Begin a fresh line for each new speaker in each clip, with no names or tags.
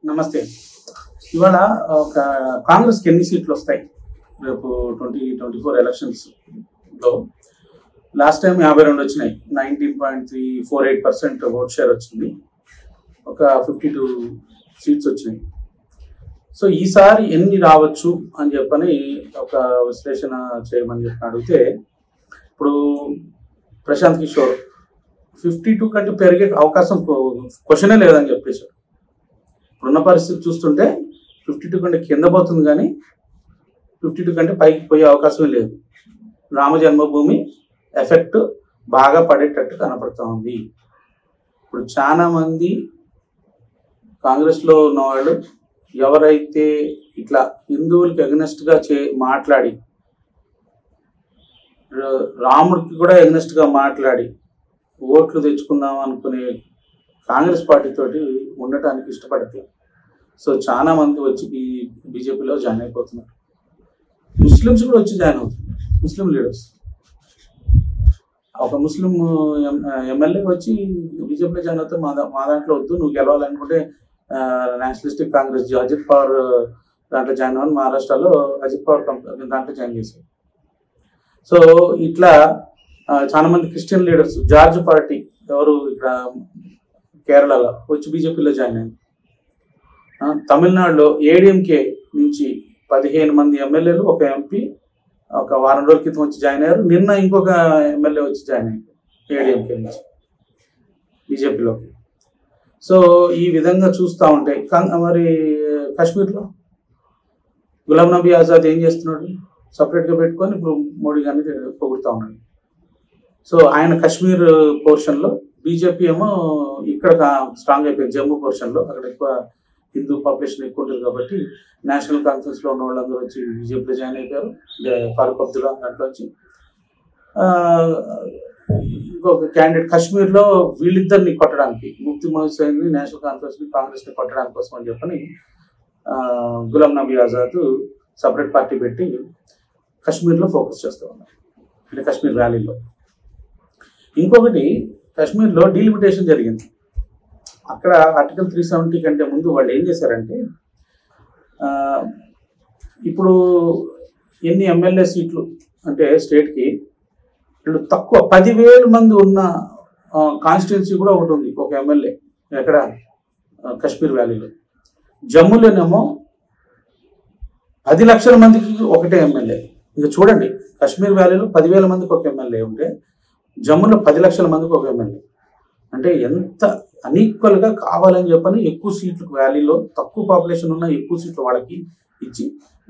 నమస్తే. ఇవాళ ఒక కాంగ్రెస్కి ఎన్ని సీట్లు వస్తాయి రేపు 2024 ఎలక్షన్స్లో? లాస్ట్ టైం 52 వచ్చినాయి, 19.348% ఓట్ షేర్ వచ్చింది, ఒక 52 సీట్స్ వచ్చినాయి. సో ఈసారి ఎన్ని రావచ్చు అని చెప్పని ఒక విశ్లేషణ చేయమని చెప్పి అడిగితే, ఇప్పుడు ప్రశాంత్ కిషోర్ 52 కంటే పెరిగే అవకాశం క్వశ్చనే లేదని చెప్పేశారు. ఇప్పుడున్న పరిస్థితి చూస్తుంటే 52 కంటే కింద పోతుంది, కానీ 52 కంటే పైకి పోయే అవకాశమే లేదు. రామ జన్మభూమి ఎఫెక్ట్ బాగా పడేటట్టు కనపడుతూ ఉంది. ఇప్పుడు చాలామంది కాంగ్రెస్లో ఉన్నవాళ్ళు ఎవరైతే ఇట్లా హిందువులకి అగెనెస్ట్గా మాట్లాడి, రాముడికి కూడా అగెనెస్ట్గా మాట్లాడి ఓట్లు తెచ్చుకుందాం అనుకునే కాంగ్రెస్ పార్టీతోటి ఉండటానికి ఇష్టపడట్లేదు. సో చాలా మంది వచ్చి బీజేపీలో జాయిన్ అయిపోతున్నారు. ముస్లిమ్స్ కూడా వచ్చి జాయిన్ అవుతున్నారు, ముస్లిం లీడర్స్. ఒక ముస్లిం ఎమ్మెల్యే వచ్చి బీజేపీలో జాయిన్ అవుతే మా దాంట్లో వద్దు, నువ్వు గెలవాలనుకుంటే నేషనలిస్టిక్ కాంగ్రెస్ అజిత్ పవార్ దాంట్లో జాయిన్ అవ్వని మహారాష్ట్రలో అజిత్ పవార్ దాంట్లో జాయిన్ చేశారు. సో ఇట్లా చాలా మంది క్రిస్టియన్ లీడర్స్, జార్జ్ పార్టీ ఎవరు ఇక్కడ కేరళలో వచ్చి బీజేపీలో జాయిన్ అయింది. తమిళనాడులో ఏడీఎంకే నుంచి 15 మంది ఎమ్మెల్యేలు, ఒక ఎంపీ ఒక వారం రోజుల క్రితం వచ్చి జాయిన్ అయ్యారు. నిన్న ఇంకొక ఎమ్మెల్యే వచ్చి జాయిన్ అయ్యారు ఏడీఎంకే నుంచి బీజేపీలోకి. సో ఈ విధంగా చూస్తూ ఉంటాయి. మరి కాశ్మీర్లో గులాం నబీ ఆజాద్ ఏం చేస్తున్నాడు? సపరేట్గా పెట్టుకొని ఇప్పుడు మోడీ గారిని పొగుడుతూ ఉన్నాడు. సో ఆయన కాశ్మీర్ పోర్షన్లో, బీజేపీ ఏమో ఇక్కడ స్ట్రాంగ్ అయిపోయింది జమ్మూ పోర్షన్లో, అక్కడ ఎక్కువ హిందూ పాపులేషన్ ఎక్కువ ఉంటుంది కాబట్టి నేషనల్ కాన్ఫరెన్స్లో ఉన్న వాళ్ళందరూ వచ్చి బీజేపీలో జాయిన్ అయిపోయారు. ఫారూక్ అబ్దుల్లా దాంట్లో వచ్చి ఇంకొక క్యాండిడేట్ కాశ్మీర్లో వీళ్ళిద్దరిని కొట్టడానికి, ముఫ్తీ మొహసిన్ని నేషనల్ కాన్ఫరెన్స్ని కాంగ్రెస్ని కొట్టడానికి కోసం అని చెప్పని గులాం నబీ ఆజాద్ సపరేట్ పార్టీ పెట్టి కాశ్మీర్లో ఫోకస్ చేస్తూ ఉన్నారు, అంటే కాశ్మీర్ ర్యాలీలో. ఇంకొకటి కాశ్మీర్లో డీలిమిటేషన్ జరిగింది. అక్కడ ఆర్టికల్ 370 కంటే ముందు వాళ్ళు ఏం చేశారంటే, ఇప్పుడు ఎన్ని ఎమ్మెల్యే సీట్లు అంటే స్టేట్కి వీళ్ళు తక్కువ 10,000 మంది ఉన్న కాన్స్టిట్యున్సీ కూడా ఒకటి ఉంది, ఒక ఎమ్మెల్యే ఎక్కడ కాశ్మీర్ వ్యాలీలో. జమ్మూలోనేమో 10 లక్షల మందికి ఒకటే ఎమ్మెల్యే. ఇంకా చూడండి, కాశ్మీర్ వ్యాలీలో 10,000 మందికి ఒక ఎమ్మెల్యే ఉంటే జమ్మూలో 10 లక్షల మందికి ఒక ఎమ్మెల్యే. అంటే ఎంత అన్ఈక్వల్గా కావాలని చెప్పని ఎక్కువ సీట్లు వ్యాలీలో, తక్కువ పాపులేషన్ ఉన్న ఎక్కువ సీట్లు వాళ్ళకి ఇచ్చి,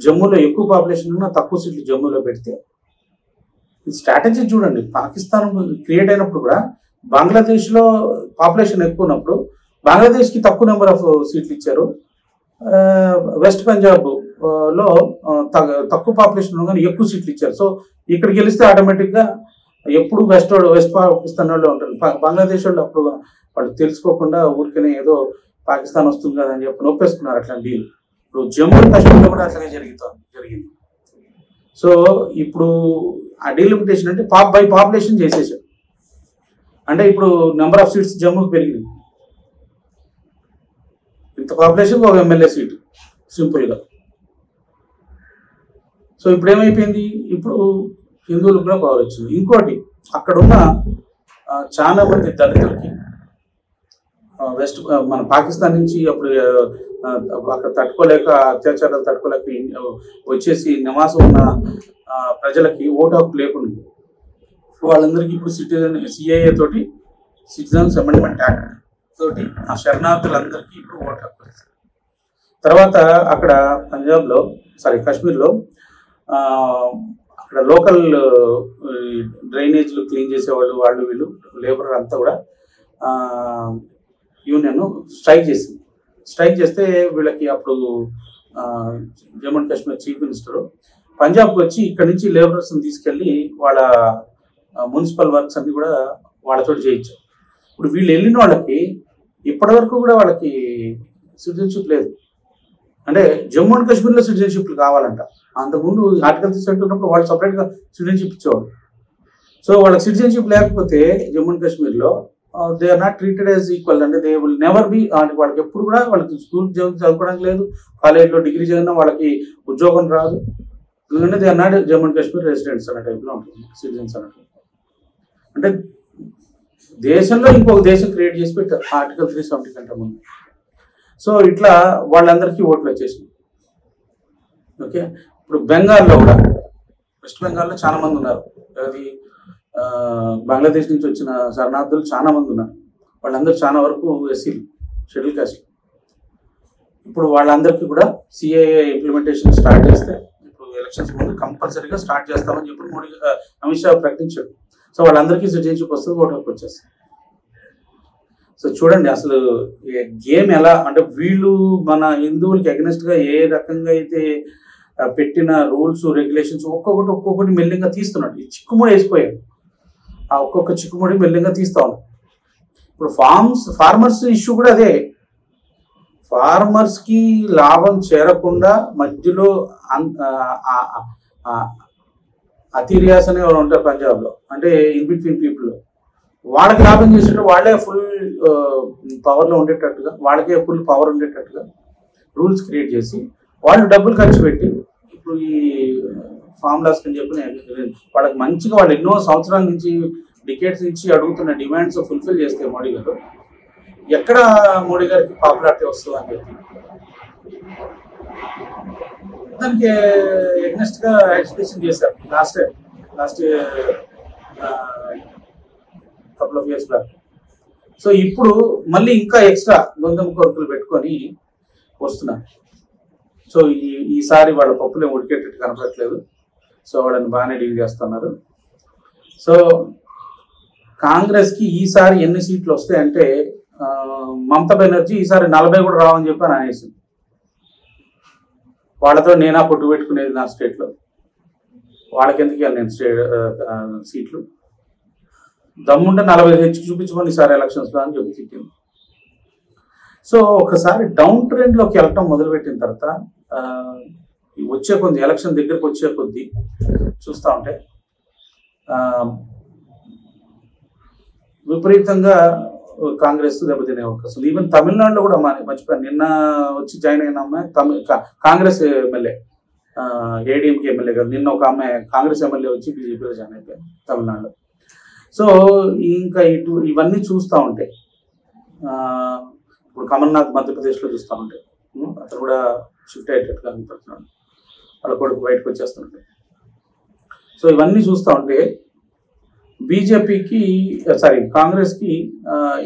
జమ్మూలో ఎక్కువ పాపులేషన్ ఉన్న తక్కువ సీట్లు జమ్మూలో పెడితే, ఈ స్ట్రాటజీ చూడండి. పాకిస్తాన్ క్రియేట్ అయినప్పుడు కూడా బంగ్లాదేశ్లో పాపులేషన్ ఎక్కువ ఉన్నప్పుడు బంగ్లాదేశ్కి తక్కువ నెంబర్ ఆఫ్ సీట్లు ఇచ్చారు, వెస్ట్ పంజాబ్లో తక్కువ పాపులేషన్ ఉన్న కానీ ఎక్కువ సీట్లు ఇచ్చారు. సో ఇక్కడ గెలిస్తే ఆటోమేటిక్గా ఎప్పుడు వెస్ట్ పాకిస్తాన్ వాళ్ళు ఉంటారు. బంగ్లాదేశ్ వాళ్ళు అప్పుడు వాళ్ళు తెలుసుకోకుండా ఊరికనే ఏదో పాకిస్తాన్ వస్తుంది కదా అని చెప్పి నొప్పేసుకున్నారు అట్లాంటి డీల్. ఇప్పుడు జమ్మూ కాశ్మీర్లో కూడా అట్లాగే జరిగింది. సో ఇప్పుడు ఆ డీలిమిటేషన్ అంటే బై పాపులేషన్ చేసేసారు. అంటే ఇప్పుడు నెంబర్ ఆఫ్ సీట్స్ జమ్మూకి పెరిగినాయి, ఇంత పాపులేషన్కి ఒక ఎమ్మెల్యే సీటు సింపుల్గా. సో ఇప్పుడు ఏమైపోయింది, ఇప్పుడు హిందువులకు కూడా పవర్ వచ్చింది. ఇంకోటి, అక్కడున్న చాలా మంది దళితులకి మన పాకిస్తాన్ నుంచి అప్పుడు అక్కడ తట్టుకోలేక, అత్యాచారాలు తట్టుకోలేక వచ్చేసి నివాసం ఉన్న ప్రజలకి ఓటు హక్కు లేకుండా వాళ్ళందరికీ ఇప్పుడు సిఏఏ తోటి, సిటిజన్స్ అమెండ్మెంట్ యాక్ట్ తోటి ఆ శరణార్థులందరికీ ఇప్పుడు ఓటు హక్కు వస్తుంది. తర్వాత అక్కడ కాశ్మీర్లో అక్కడ లోకల్ డ్రైనేజ్లు క్లీన్ చేసేవాళ్ళు, వాళ్ళు వీళ్ళు లేబర్ అంతా కూడా యూనియన్ స్ట్రైక్ చేస్తే వీళ్ళకి అప్పుడు Jammu and Kashmir chief minister పంజాబ్కి వచ్చి ఇక్కడ నుంచి లేబరర్స్ని తీసుకెళ్ళి వాళ్ళ మున్సిపల్ వర్క్స్ అన్ని కూడా వాళ్ళతో చేయించారు. ఇప్పుడు వీళ్ళు వెళ్ళిన వాళ్ళకి ఇప్పటివరకు కూడా వాళ్ళకి సిటిజన్షిప్ లేదు. అంటే జమ్మూ అండ్ కాశ్మీర్లో సిటిజన్షిప్ కావాలంట. అంతకుముందు ఆర్టికల్ 370 ఉన్నప్పుడు వాళ్ళు సపరేట్గా సిటిజన్షిప్ ఇచ్చేవాళ్ళు. సో వాళ్ళకి సిటిజన్షిప్ లేకపోతే జమ్మూ అండ్ కాశ్మీర్లో they are not treated as equal. అంటే దే విల్ నెవర్ బి, వాళ్ళకి ఎప్పుడు కూడా వాళ్ళకి స్కూల్ చదువుకోవడానికి లేదు, కాలేజ్లో డిగ్రీ చదివినా వాళ్ళకి ఉద్యోగం రాదు. ఎందుకంటే they are not Jammu and Kashmir residents అనే టైప్లో ఉంటుంది, సిటిజన్స్ అన్నట్టు. అంటే దేశంలో ఇంకొక దేశం క్రియేట్ చేసి పెట్టారు ఆర్టికల్ 370 కంటే ముందు. సో ఇట్లా వాళ్ళందరికీ ఓట్లు వచ్చేసినాయి. ఓకే, ఇప్పుడు బెంగాల్లో కూడా, వెస్ట్ బెంగాల్లో చాలా మంది ఉన్నారు. అది బంగ్లాదేశ్ నుంచి వచ్చిన శరణార్థులు చాలా మంది ఉన్నారు. వాళ్ళందరూ చాలా వరకు ఎస్సీలు, షెడ్యూల్ కాస్ట్. ఇప్పుడు వాళ్ళందరికీ కూడా సిఏఏ ఇంప్లిమెంటేషన్ స్టార్ట్ చేస్తే, ఇప్పుడు ఎలక్షన్స్ ముందు కంపల్సరీగా స్టార్ట్ చేస్తామని చెప్పి మోడీ అమిత్ షా ప్రకటించాడు. సో వాళ్ళందరికీ సిటిజన్షిప్ వస్తుంది, ఓటర్కి వచ్చేస్తుంది. సో చూడండి అసలు గేమ్ ఎలా అంటే, వీళ్ళు మన హిందువులకి అగెనిస్ట్గా ఏ రకంగా అయితే పెట్టిన రూల్స్ రెగ్యులేషన్స్ ఒక్కొక్కటి మెల్లింగా తీస్తున్నాడు. ఈ చిక్కుముడి వేసిపోయాడు, ఆ ఒక్కొక్క చిక్కుముడి మెల్లింగా తీస్తా ఉన్నాడు. ఇప్పుడు ఫార్మర్స్ ఇష్యూ కూడా అదే. ఫార్మర్స్కి లాభం చేరకుండా మధ్యలో అతిరియాస్ అనే వాళ్ళు ఉంటారు పంజాబ్లో, అంటే ఇన్ బిట్వీన్ పీపుల్, వాళ్ళకి లాభం చేసేటట్టు వాళ్ళే ఫుల్ పవర్లో ఉండేటట్టుగా, వాళ్ళకే ఫుల్ పవర్ ఉండేటట్టుగా రూల్స్ క్రియేట్ చేసి వాళ్ళు డబ్బులు ఖర్చు పెట్టి ఇప్పుడు ఈ ఫార్ములాస్ అని చెప్పి వాళ్ళకి మంచిగా వాళ్ళు ఎన్నో సంవత్సరాల నుంచి, డికేట్స్ నుంచి అడుగుతున్న డిమాండ్స్ ఫుల్ఫిల్ చేస్తే మోడీ గారు, ఎక్కడ మోడీ గారికి పాపులారిటీ వస్తుంది అని చెప్పి దానికి ఎగ్నెస్ట్గా ఎక్స్ప్రెషన్ చేశారు last couple of years back. So ఇప్పుడు మళ్ళీ ఇంకా ఎక్స్ట్రా గొంతెమ్మ కోరికలు పెట్టుకొని వస్తున్నారు. సో ఈసారి వాళ్ళ పప్పులే ఉడికేటట్టు కనపడట్లేదు. సో వాళ్ళని బాగానే డీల్ చేస్తున్నారు. సో కాంగ్రెస్కి ఈసారి ఎన్ని సీట్లు వస్తాయంటే, మమతా బెనర్జీ ఈసారి 40 కూడా రావని చెప్పి అని అనేసింది. వాళ్ళతో నేనా పొట్టు పెట్టుకునేది నా స్టేట్లో, వాళ్ళకి ఎందుకు ఇవ్వాలి నేను సీట్లు, దమ్ముంటే 40 తెచ్చి చూపించుకొని ఈసారి ఎలక్షన్స్లో అని చెప్పి తిట్టింది. సో ఒకసారి డౌన్ ట్రెండ్లోకి వెళ్ళటం మొదలుపెట్టిన తర్వాత వచ్చే కొద్ది ఎలక్షన్ దగ్గరకు వచ్చే కొద్దీ చూస్తూ ఉంటే విపరీతంగా కాంగ్రెస్ దెబ్బతినే అవకాశం. ఈవెన్ తమిళనాడులో కూడా మర్చిపోయాను, నిన్న వచ్చి జాయిన్ అయిన అమ్మాయి కాంగ్రెస్ ఎమ్మెల్యే, ఏడీఎంకే ఎమ్మెల్యే గారు, నిన్న ఒక అమ్మాయి కాంగ్రెస్ ఎమ్మెల్యే వచ్చి బీజేపీలో జాయిన్ అయిపోయారు తమిళనాడులో. సో ఇంకా ఇవన్నీ చూస్తూ ఉంటే, ఇప్పుడు కమల్నాథ్ మధ్యప్రదేశ్లో చూస్తూ ఉంటే అతను కూడా షిఫ్ట్ అయ్యేటట్టుగా కనపడుతున్నాడు, వాళ్ళ కొడుకు బయటకు వచ్చేస్తుంటే. సో ఇవన్నీ చూస్తూ ఉంటే కాంగ్రెస్కి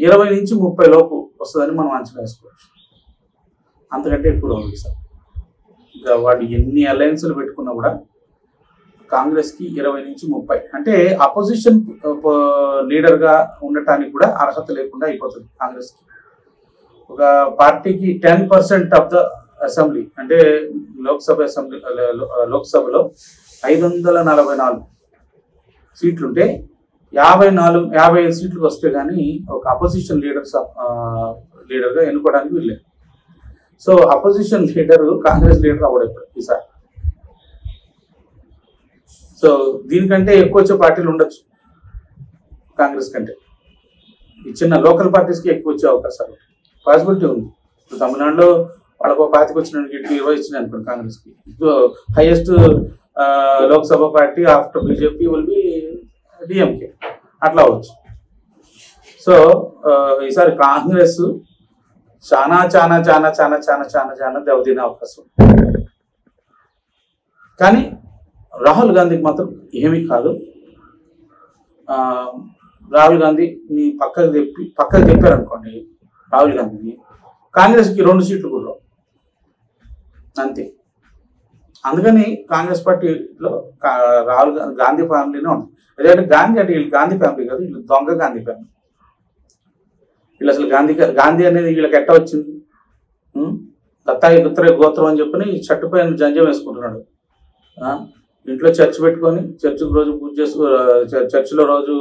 20 నుంచి 30 లోపు వస్తుందని మనం అంచనా వేసుకోవచ్చు. అంతకంటే ఎక్కువ ఉంది సార్. ఇంకా వాడు ఎన్ని అలయన్స్లు పెట్టుకున్నా కూడా కాంగ్రెస్కి 20 నుంచి 30, అంటే అపోజిషన్ లీడర్గా ఉండటానికి కూడా అర్హత లేకుండా అయిపోతుంది కాంగ్రెస్కి. ఒక పార్టీకి 10% ఆఫ్ ద అసెంబ్లీ, అంటే లోక్సభలో 544 సీట్లుంటే 55 సీట్లకు వస్తే కానీ ఒక అపోజిషన్ లీడర్గా ఎన్నుకోవడానికి వీల్లేదు. So opposition leader Congress leader అవ్వడం ఈసారి. సో దీనికంటే ఎక్కువ వచ్చే పార్టీలు ఉండొచ్చు కాంగ్రెస్ కంటే, ఈ చిన్న లోకల్ పార్టీస్కి ఎక్కువ వచ్చే అవకాశాలు పాసిబిలిటీ ఉంది. ఇప్పుడు తమిళనాడులో వాళ్ళకు 25 వచ్చిన 20 వచ్చినాయి అనుకోండి కాంగ్రెస్కి. Highest Lok Sabha party after BJP will be DMK, అట్లా అవ్వచ్చు. సో ఈసారి కాంగ్రెస్ చాలా చాలా చాలా చాలా చాలా చాలా చాలా దెబ్బతినే అవకాశం. కానీ రాహుల్ గాంధీకి మాత్రం ఏమీ కాదు. రాహుల్ గాంధీని పక్కకు చెప్పారనుకోండి, రాహుల్ గాంధీని కాంగ్రెస్కి 2 సీట్లు కూడా అంతే. అందుకని కాంగ్రెస్ పార్టీలో రాహుల్ గాంధీ ఫ్యామిలీనే ఉంటుంది. అదే గాంధీ అంటే వీళ్ళు గాంధీ ఫ్యామిలీ కాదు, వీళ్ళు దొంగ గాంధీ ఫ్యామిలీ. వీళ్ళు అసలు గాంధీ అనేది వీళ్ళకి ఎట్ట వచ్చింది? దత్తాయి గుత్తరే గోత్రం అని చెప్పని షర్టు పైన జంజం వేసుకుంటున్నాడు. ఇంట్లో చర్చ్ పెట్టుకొని చర్చికి రోజు పూజ చేసుకు, చర్చిలో రోజు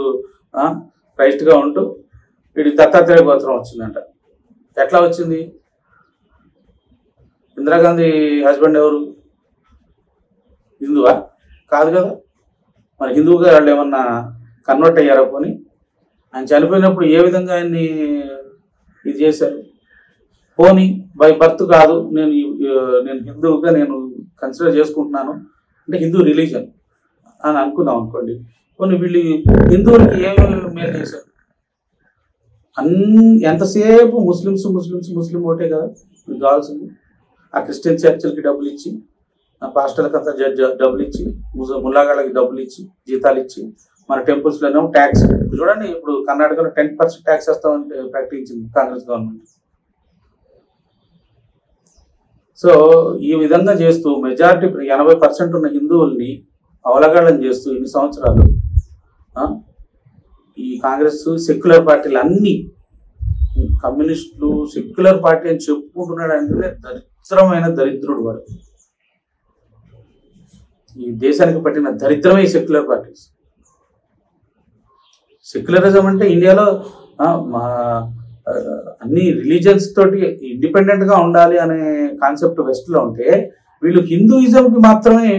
క్రైస్ట్గా ఉంటూ వీడికి దత్తాత్రేయ గోత్రం వచ్చిందంట. ఎట్లా వచ్చింది? ఇందిరాగాంధీ హస్బెండ్ ఎవరు? హిందువా? కాదు కదా. మరి హిందువుగా వాళ్ళు ఏమన్నా కన్వర్ట్ అయ్యారా పోని? ఆయన చనిపోయినప్పుడు ఏ విధంగా ఆయన్ని ఇది చేశారు? పోనీ బై బర్త్ కాదు, నేను హిందువుగా నేను కన్సిడర్ చేసుకుంటున్నాను అంటే హిందూ రిలీజన్ అని అనుకుందాం అనుకోండి. పోనీ వీళ్ళు హిందువులకి ఏమి మేలు చేశారు? ఎంతసేపు ముస్లిం ఓటే కదా మీకు కావాల్సింది. ఆ క్రిస్టియన్ చర్చిలకి డబ్బులు ఇచ్చి, ఆ పాస్టర్లకు అంతా డబ్బులు ఇచ్చి, ముల్లాగాళ్ళకి డబ్బులు ఇచ్చి, జీతాలు ఇచ్చి, మన టెంపుల్స్లోనే ట్యాక్స్. చూడండి, ఇప్పుడు కర్ణాటకలో 10% ట్యాక్స్ వేస్తామని ప్రకటించింది కాంగ్రెస్ గవర్నమెంట్. సో ఈ విధంగా చేస్తూ మెజారిటీ 80% ఉన్న హిందువుల్ని అవలగాళ్ళని చేస్తూ ఇన్ని సంవత్సరాలు ఈ కాంగ్రెస్ సెక్యులర్ పార్టీలు అన్నీ, కమ్యూనిస్టులు సెక్యులర్ పార్టీ అని చెప్పుకుంటున్నాడు అంటే దరిద్రమైన దరిద్రుడు వాడు. ఈ దేశానికి పట్టిన దరిద్రమే ఈ సెక్యులర్ పార్టీస్. సెక్యులరిజం అంటే ఇండియాలో అన్ని రిలీజియన్స్ తోటి ఇండిపెండెంట్గా ఉండాలి అనే కాన్సెప్ట్ వెస్ట్లో ఉంటే, వీళ్ళు హిందూయిజంకి మాత్రమే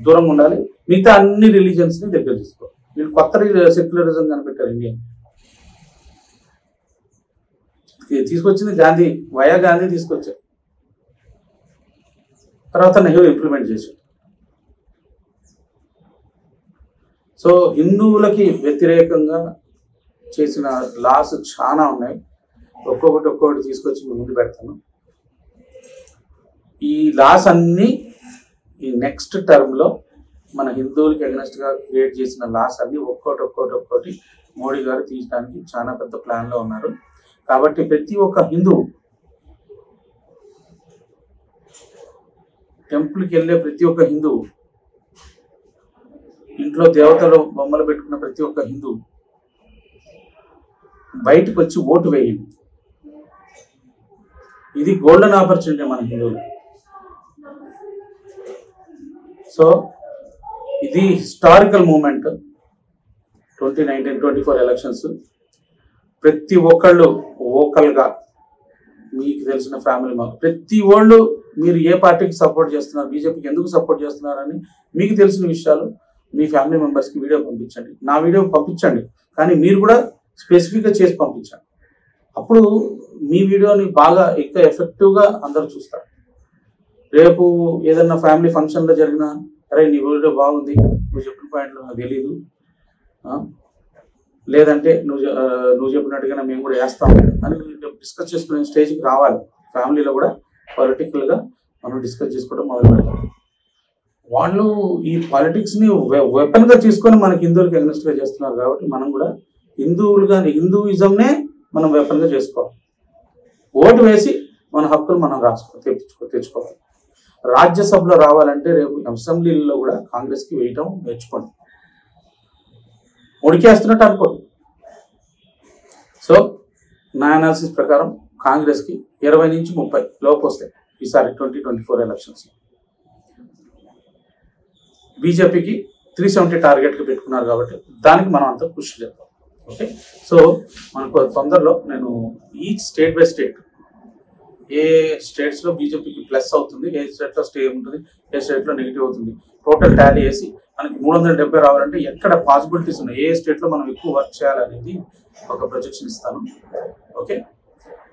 దూరంగా ఉండాలి, మిగతా అన్ని రిలీజియన్స్ని దగ్గర తీసుకోవాలి. వీళ్ళు కొత్త సెక్యులరిజం కనిపెట్టారు. ఇండియా తీసుకొచ్చింది గాంధీ, గాంధీ తీసుకొచ్చారు. తర్వాత నెహ్రూ ఇంప్లిమెంట్ చేశారు. సో హిందువులకి వ్యతిరేకంగా చేసిన లాస్ చాలా ఉన్నాయి. ఒక్కొక్కటి తీసుకొచ్చి ముందు పెడతాను. ఈ లాస్ అన్నీ ఈ నెక్స్ట్ టర్మ్లో మన హిందువులకి అగెనెస్ట్గా క్రియేట్ చేసిన లాస్ అన్నీ ఒక్కొక్కటి మోడీ గారు తీయడానికి చాలా పెద్ద ప్లాన్లో ఉన్నారు. కాబట్టి ప్రతి ఒక్క హిందువు, టెంపుల్కి వెళ్ళే ప్రతి ఒక్క హిందువు, ఇంట్లో దేవతలు బొమ్మలు పెట్టుకున్న ప్రతి ఒక్క హిందువు బయటకు వచ్చి ఓటు వేయండి. ఇది గోల్డెన్ ఆపర్చునిటీ మన హిందువులకి. సో ఇది హిస్టారికల్ మూమెంట్. 2019-24 ఎలక్షన్స్ ప్రతి ఒక్కళ్ళు ఓకల్గా, మీకు తెలిసిన ఫ్యామిలీ ప్రతి వాళ్ళు మీరు ఏ పార్టీకి సపోర్ట్ చేస్తున్నారు, బీజేపీకి ఎందుకు సపోర్ట్ చేస్తున్నారని మీకు తెలిసిన విషయాలు మీ ఫ్యామిలీ మెంబర్స్కి వీడియో పంపించండి. నా వీడియో పంపించండి, కానీ మీరు కూడా స్పెసిఫిక్గా చేసి పంపించండి. అప్పుడు మీ వీడియోని బాగా ఇంకా ఎఫెక్టివ్గా అందరూ చూస్తారు. రేపు ఏదన్నా ఫ్యామిలీ ఫంక్షన్లో జరిగినా, అరే నీ వీడియో బాగుంది, నువ్వు చెప్పిన పాయింట్లు నాకు తెలీదు, లేదంటే నువ్వు చెప్పినట్టుగానే మేము కూడా వేస్తాము అని డిస్కస్ చేసుకునే స్టేజ్కి రావాలి. ఫ్యామిలీలో కూడా పొలిటికల్గా మనం డిస్కస్ చేసుకోవడం మొదలు పెడతాం. వాళ్ళు ఈ పాలిటిక్స్ని వెపన్గా తీసుకొని మనకి హిందువులకి అగెనెస్ట్గా చేస్తున్నారు. కాబట్టి మనం కూడా హిందూయిజంనే మనం వెపన్గా చేసుకోవాలి. ఓటు వేసి మన హక్కులు మనం తెచ్చుకోవాలి. రాజ్యసభలో రావాలంటే రేపు అసెంబ్లీలో కూడా కాంగ్రెస్కి వేయటం నేర్చుకోండి. ఉడికేస్తున్నట్టు అనుకోండి. సో నా అనాలిసిస్ ప్రకారం కాంగ్రెస్కి 20 నుంచి 30 లోపు వస్తాయి ఈసారి 2024 ఎలక్షన్స్. బీజేపీకి 370 టార్గెట్కి పెట్టుకున్నారు కాబట్టి దానికి మనం అంతా కృషి చేద్దాం. ఓకే, సో మనకు తొందరలో నేను ఈచ్ స్టేట్ బై స్టేట్ ఏ స్టేట్స్లో బీజేపీకి ప్లస్ అవుతుంది, ఏ స్టేట్లో స్టే ఉంటుంది, ఏ స్టేట్లో నెగిటివ్ అవుతుంది, టోటల్ టాలీ వేసి మనకి 370 రావాలంటే ఎక్కడ పాసిబిలిటీస్ ఉన్నాయి, ఏ స్టేట్లో మనం ఎక్కువ వర్క్ చేయాలనేది ఒక ప్రొజెక్షన్ ఇస్తాను. ఓకే,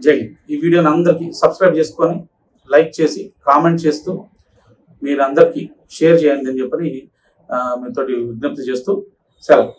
జై హింద్. ఈ వీడియోని అందరికీ సబ్స్క్రైబ్ చేసుకొని లైక్ చేసి కామెంట్ చేస్తూ మీరందరికీ షేర్ చేయండి అని చెప్పని మీతోటి విజ్ఞప్తి చేస్తూ సెలవు.